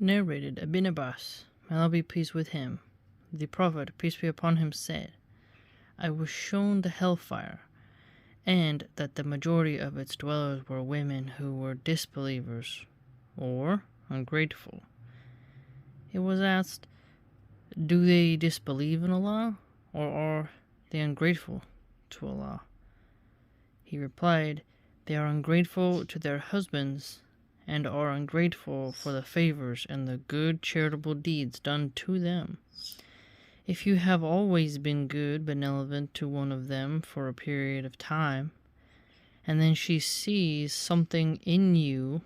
Narrated Ibn Abbas, may Allah be pleased with him. The Prophet, peace be upon him, said, I was shown the hellfire, and that the majority of its dwellers were women who were disbelievers or ungrateful. It was asked, do they disbelieve in Allah, or are they ungrateful to Allah? He replied, they are ungrateful to their husbands, and are ungrateful for the favors and the good charitable deeds done to them. If you have always been good, benevolent to one of them for a period of time, and then she sees something in you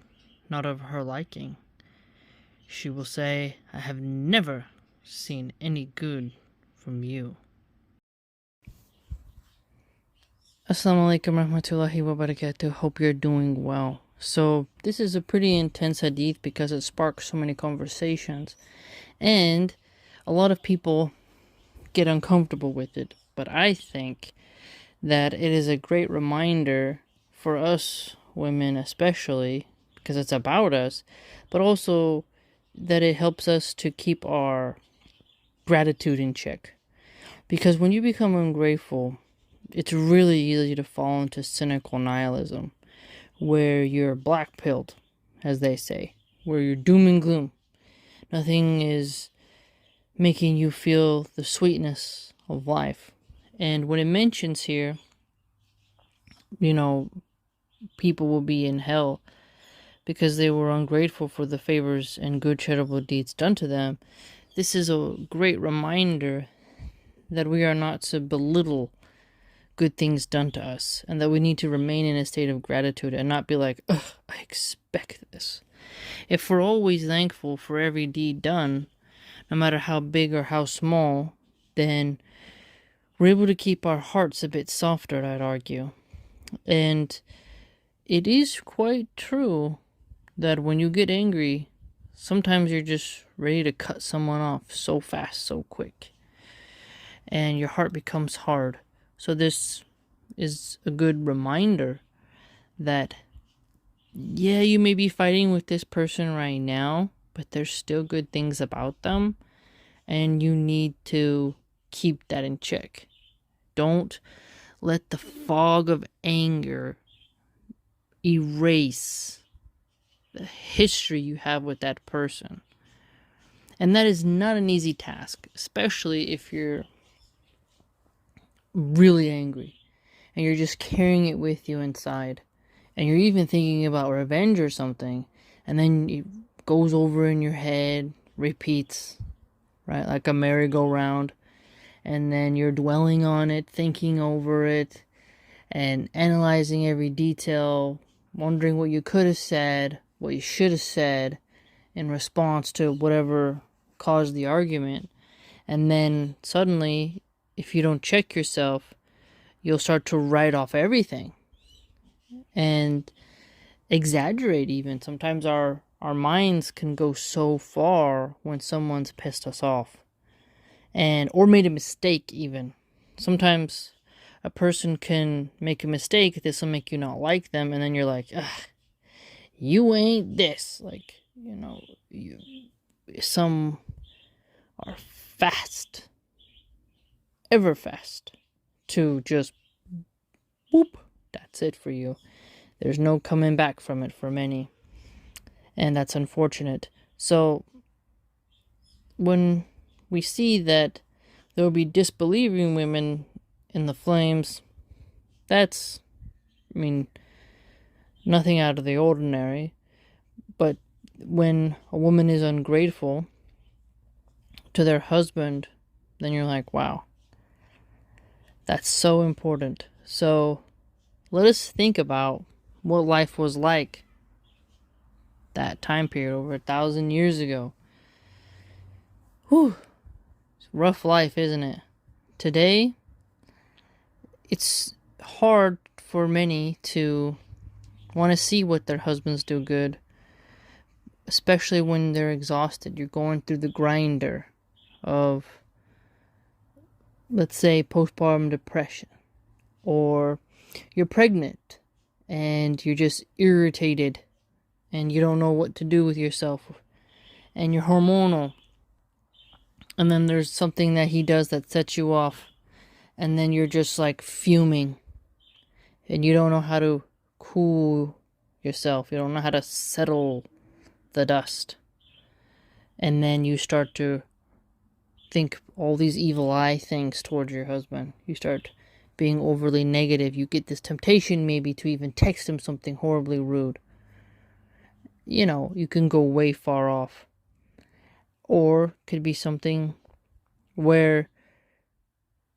not of her liking, she will say, I have never seen any good from you. Assalamu alaikum warahmatullahi wabarakatuh. Hope you're doing well. So this is a pretty intense hadith because it sparks so many conversations, and a lot of people get uncomfortable with it. But I think that it is a great reminder for us women especially, because it's about us, but also that it helps us to keep our gratitude in check. Because when you become ungrateful, it's really easy to fall into cynical nihilism, where you're black-pilled, as they say, where you're doom and gloom. Nothing is making you feel the sweetness of life. And when it mentions here, people will be in hell because they were ungrateful for the favors and good charitable deeds done to them, this is a great reminder that we are not to belittle good things done to us, and that we need to remain in a state of gratitude and not be like, ugh, I expect this. If we're always thankful for every deed done, no matter how big or how small, then we're able to keep our hearts a bit softer, I'd argue. And it is quite true that when you get angry, sometimes you're just ready to cut someone off so fast, so quick, and your heart becomes hard. So this is a good reminder that, yeah, you may be fighting with this person right now, but there's still good things about them, and you need to keep that in check. Don't let the fog of anger erase the history you have with that person. And that is not an easy task, especially if you're really angry and you're just carrying it with you inside, and you're even thinking about revenge or something, and then it goes over in your head, repeats, right, like a merry-go-round, and then you're dwelling on it, thinking over it, and analyzing every detail, wondering what you could have said, what you should have said in response to whatever caused the argument. And then suddenly, if you don't check yourself, you'll start to write off everything and exaggerate even. Sometimes our minds can go so far when someone's pissed us off, or made a mistake even. Sometimes a person can make a mistake, this will make you not like them, and then you're like, ugh, you ain't this. Like, some are fast, ever fast, to just whoop, that's it for you. There's no coming back from it for many, and that's unfortunate. So when we see that there will be disbelieving women in the flames, that's, nothing out of the ordinary. But when a woman is ungrateful to their husband, then you're like, wow, that's so important. So let us think about what life was like that time period over 1,000 years ago. Whew. It's a rough life, isn't it? Today, it's hard for many to want to see what their husbands do good, especially when they're exhausted. You're going through the grinder of, let's say, postpartum depression, or you're pregnant and you're just irritated and you don't know what to do with yourself, and you're hormonal. And then there's something that he does that sets you off. And then you're just like fuming. And you don't know how to cool yourself. You don't know how to settle the dust. And then you start to think all these evil eye things towards your husband. You start being overly negative. You get this temptation maybe to even text him something horribly rude. You know, you can go way far off. Or could be something where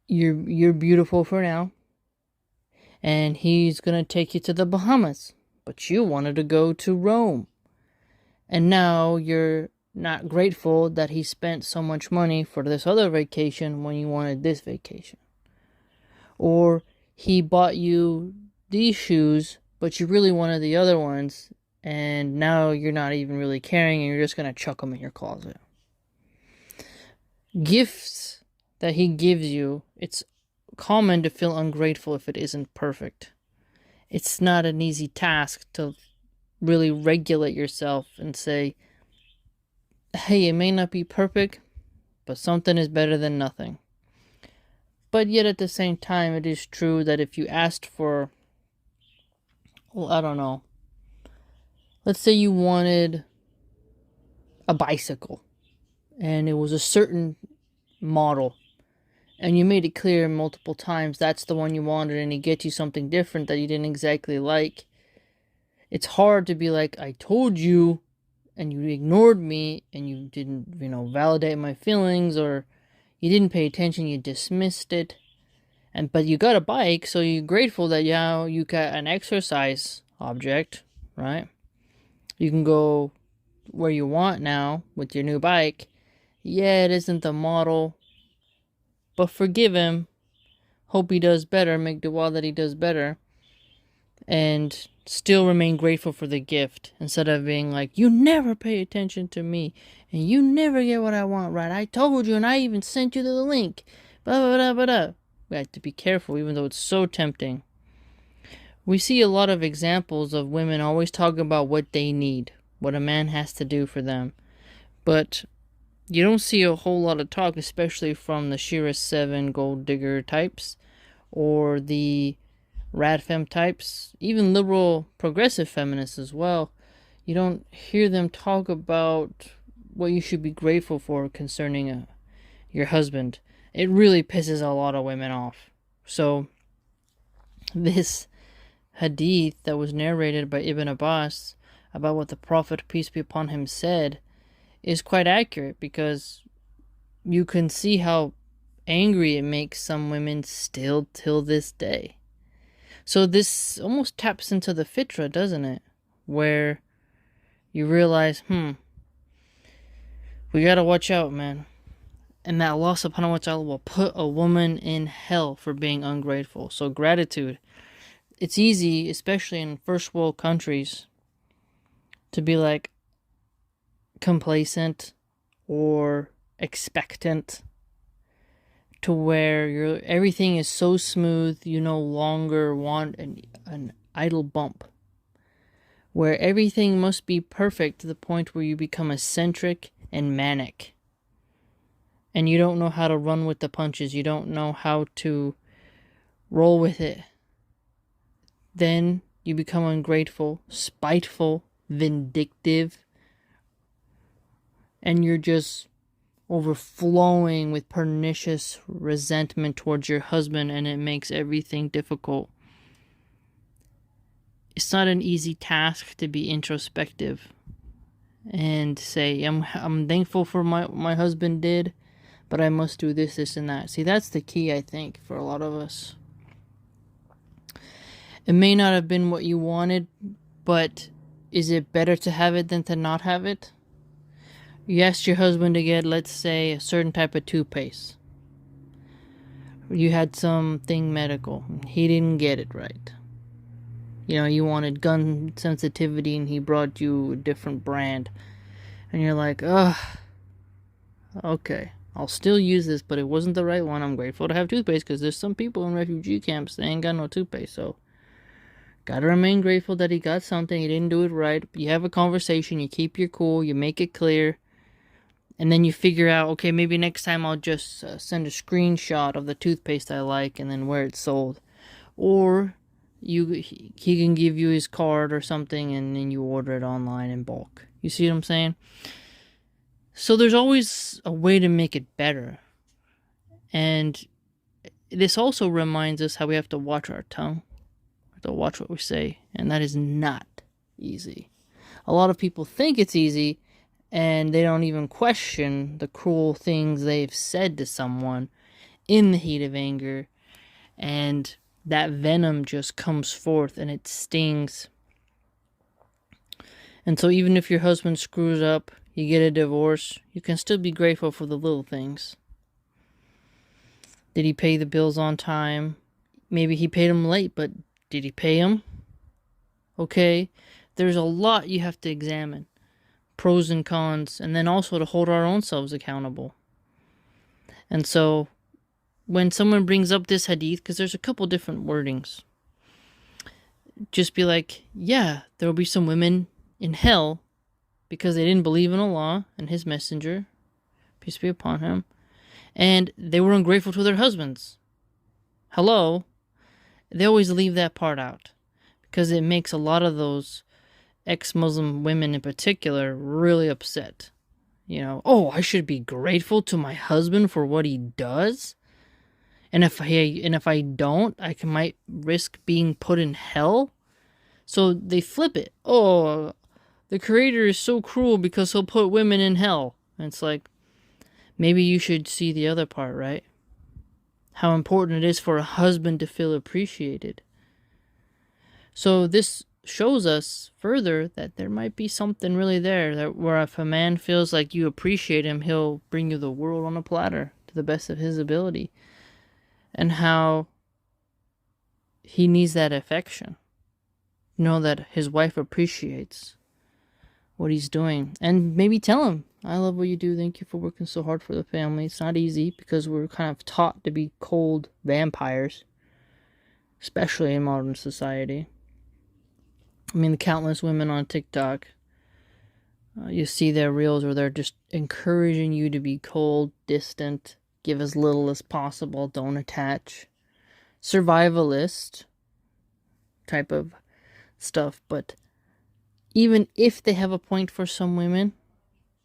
you're beautiful for now, and he's gonna take you to the Bahamas, but you wanted to go to Rome. And now you're not grateful that he spent so much money for this other vacation when you wanted this vacation. Or he bought you these shoes, but you really wanted the other ones, and now you're not even really caring, and you're just gonna chuck them in your closet. Gifts that he gives you, it's common to feel ungrateful if it isn't perfect. It's not an easy task to really regulate yourself and say, hey, it may not be perfect, but something is better than nothing. But yet at the same time, it is true that if you asked for, well, I don't know, let's say you wanted a bicycle and it was a certain model, and you made it clear multiple times that's the one you wanted, and he gets you something different that you didn't exactly like. It's hard to be like, I told you, and you ignored me, and you didn't, validate my feelings, or you didn't pay attention, you dismissed it. But you got a bike, so you're grateful that you got an exercise object, right? You can go where you want now with your new bike. Yeah, it isn't the model, but forgive him. Hope he does better. Make dua that he does better. And still remain grateful for the gift. Instead of being like, you never pay attention to me. And you never get what I want right. I told you, and I even sent you the link. Blah, blah, blah, blah, blah. We have to be careful, even though it's so tempting. We see a lot of examples of women always talking about what they need. What a man has to do for them. But you don't see a whole lot of talk, especially from the Shira 7 gold digger types, or the rad fem types, even liberal progressive feminists as well. You don't hear them talk about what you should be grateful for concerning your husband. It really pisses a lot of women off. So this hadith that was narrated by Ibn Abbas about what the Prophet, peace be upon him, said is quite accurate, because you can see how angry it makes some women still till this day. So this almost taps into the fitra, doesn't it? Where you realize, we gotta watch out, man. And that Allah subhanahu wa ta'ala will put a woman in hell for being ungrateful. So gratitude. It's easy, especially in first world countries, to be like complacent or expectant, to where everything is so smooth you no longer want an idle bump, where everything must be perfect to the point where you become eccentric and manic, and you don't know how to run with the punches, you don't know how to roll with it. Then you become ungrateful, spiteful, vindictive, and you're just overflowing with pernicious resentment towards your husband, and it makes everything difficult. It's not an easy task to be introspective and say, I'm thankful for my husband did, but I must do this, this, and that. See, that's the key, I think, for a lot of us. It may not have been what you wanted, but is it better to have it than to not have it? You asked your husband to get, let's say, a certain type of toothpaste. You had something medical. He didn't get it right. You wanted gun sensitivity, and he brought you a different brand. And you're like, ugh, okay, I'll still use this, but it wasn't the right one. I'm grateful to have toothpaste, because there's some people in refugee camps, they ain't got no toothpaste, so gotta remain grateful that he got something. He didn't do it right. You have a conversation, you keep your cool, you make it clear. And then you figure out, okay, maybe next time I'll just send a screenshot of the toothpaste I like and then where it's sold. Or he can give you his card or something and then you order it online in bulk. You see what I'm saying? So there's always a way to make it better. And this also reminds us how we have to watch our tongue. We have to watch what we say. And that is not easy. A lot of people think it's easy and they don't even question the cruel things they've said to someone in the heat of anger. And that venom just comes forth and it stings. And so even if your husband screws up, you get a divorce, you can still be grateful for the little things. Did he pay the bills on time? Maybe he paid them late, but did he pay them? Okay, there's a lot you have to examine. Pros and cons, and then also to hold our own selves accountable. And so when someone brings up this hadith, because there's a couple different wordings, just be like, yeah, there will be some women in hell because they didn't believe in Allah and His Messenger, peace be upon him, and they were ungrateful to their husbands. Hello? They always leave that part out because it makes a lot of those ex-Muslim women in particular really upset. You know, oh, I should be grateful to my husband for what he does? And if I don't, might risk being put in hell? So they flip it. Oh, the Creator is so cruel because He'll put women in hell. And it's like, maybe you should see the other part, right? How important it is for a husband to feel appreciated. So this shows us further that there might be something really there, that where if a man feels like you appreciate him, he'll bring you the world on a platter to the best of his ability. And how he needs that affection. Know that his wife appreciates what he's doing. And maybe tell him, I love what you do. Thank you for working so hard for the family. It's not easy because we're kind of taught to be cold vampires, especially in modern society. I mean, the countless women on TikTok, you see their reels where they're just encouraging you to be cold, distant, give as little as possible, don't attach. Survivalist type of stuff. But even if they have a point for some women,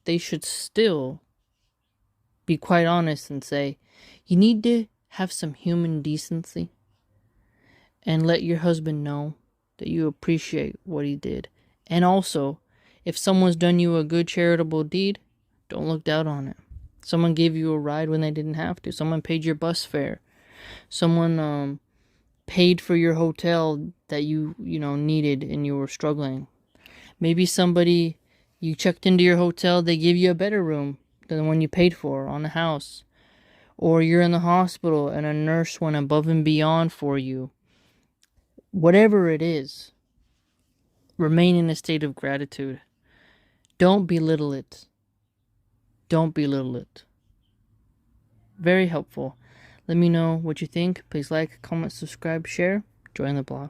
they should still be quite honest and say, you need to have some human decency and let your husband know that you appreciate what he did. And also, if someone's done you a good charitable deed, don't look down on it. Someone gave you a ride when they didn't have to. Someone paid your bus fare. Someone paid for your hotel that you needed and you were struggling. Maybe somebody, you checked into your hotel, they give you a better room than the one you paid for on the house. Or you're in the hospital and a nurse went above and beyond for you. Whatever it is, remain in a state of gratitude. Don't belittle it. Don't belittle it. Very helpful. Let me know what you think. Please like, comment, subscribe, share. Join the blog.